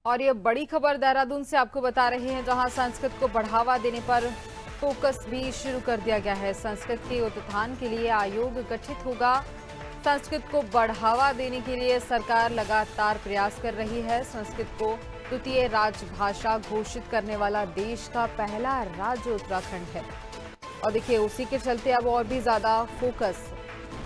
और ये बड़ी खबर देहरादून से आपको बता रहे हैं, जहां संस्कृत को बढ़ावा देने पर फोकस भी शुरू कर दिया गया है। संस्कृत के उत्थान के लिए आयोग गठित होगा। संस्कृत को बढ़ावा देने के लिए सरकार लगातार प्रयास कर रही है। संस्कृत को द्वितीय राजभाषा घोषित करने वाला देश का पहला राज्य उत्तराखंड है। और देखिए, उसी के चलते अब और भी ज्यादा फोकस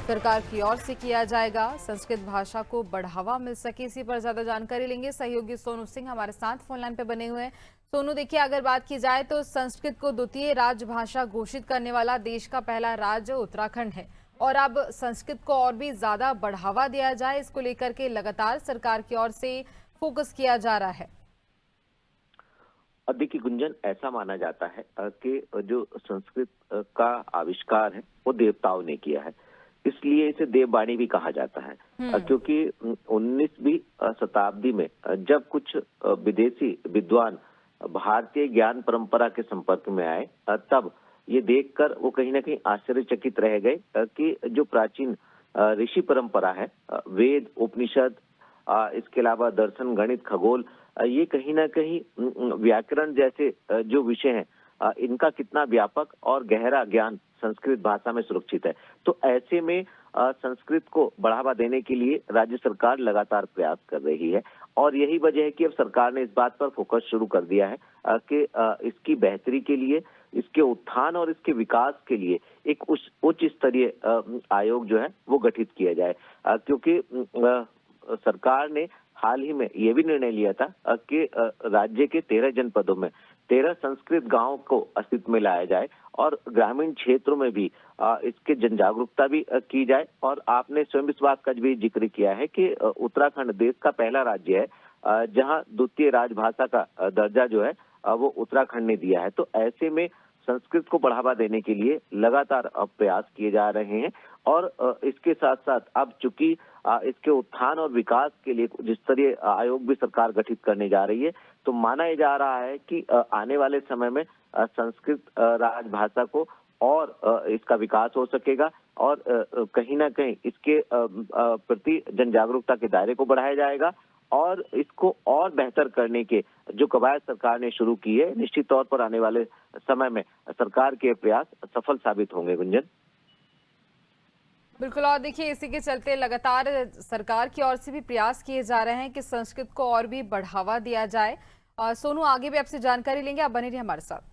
सरकार की ओर से किया जाएगा। संस्कृत भाषा को बढ़ावा मिल सके, इसी पर ज्यादा जानकारी लेंगे। सहयोगी सोनू सिंह हमारे साथ फोन लाइन पे बने हुए हैं। सोनू, देखिए, अगर बात की जाए तो संस्कृत को द्वितीय राजभाषा घोषित करने वाला देश का पहला राज्य उत्तराखंड है, और अब संस्कृत को और भी ज्यादा बढ़ावा दिया जाए, इसको लेकर के लगातार सरकार की ओर से फोकस किया जा रहा है। देखिए गुंजन, ऐसा माना जाता है कि जो संस्कृत का आविष्कार है वो देवताओं ने किया है, इसलिए इसे देववाणी भी कहा जाता है। क्योंकि 19वीं शताब्दी में जब कुछ विदेशी विद्वान भारतीय ज्ञान परंपरा के संपर्क में आए, तब ये देखकर वो कहीं ना कहीं आश्चर्यचकित रह गए कि जो प्राचीन ऋषि परंपरा है, वेद, उपनिषद, इसके अलावा दर्शन, गणित, खगोल, ये कहीं ना कहीं व्याकरण जैसे जो विषय हैं, इनका कितना व्यापक और गहरा ज्ञान संस्कृत भाषा में सुरक्षित है। तो ऐसे में संस्कृत को बढ़ावा देने के लिए राज्य सरकार लगातार प्रयास कर रही है, और यही वजह है कि अब सरकार ने इस बात पर फोकस शुरू कर दिया है कि इसकी बेहतरी के लिए, इसके उत्थान और इसके विकास के लिए एक उच्च स्तरीय आयोग जो है वो गठित किया जाए। क्योंकि सरकार ने हाल ही में ये भी निर्णय लिया था कि राज्य के 13 जनपदों में 13 संस्कृत गांवों को अस्तित्व में लाया जाए, और ग्रामीण क्षेत्रों में भी इसके जन जागरूकता भी की जाए। और आपने स्वयं इस बात का भी जिक्र किया है कि उत्तराखंड देश का पहला राज्य है जहां द्वितीय राजभाषा का दर्जा जो है वो उत्तराखंड ने दिया है। तो ऐसे में संस्कृत को बढ़ावा देने के लिए लगातार प्रयास किए जा रहे हैं, और इसके साथ साथ अब चूंकि इसके उत्थान और विकास के लिए जिस स्तरीय आयोग भी सरकार गठित करने जा रही है, तो माना ये जा रहा है कि आने वाले समय में संस्कृत राजभाषा को और इसका विकास हो सकेगा, और कहीं ना कहीं इसके प्रति जन जागरूकता के दायरे को बढ़ाया जाएगा, और इसको और बेहतर करने के जो कवायद सरकार ने शुरू की है, निश्चित तौर पर आने वाले समय में सरकार के प्रयास सफल साबित होंगे। गुंजन, बिल्कुल, और देखिए, इसी के चलते लगातार सरकार की ओर से भी प्रयास किए जा रहे हैं कि संस्कृत को और भी बढ़ावा दिया जाए। सोनू, आगे भी आपसे जानकारी लेंगे, आप बने रहिए हमारे साथ।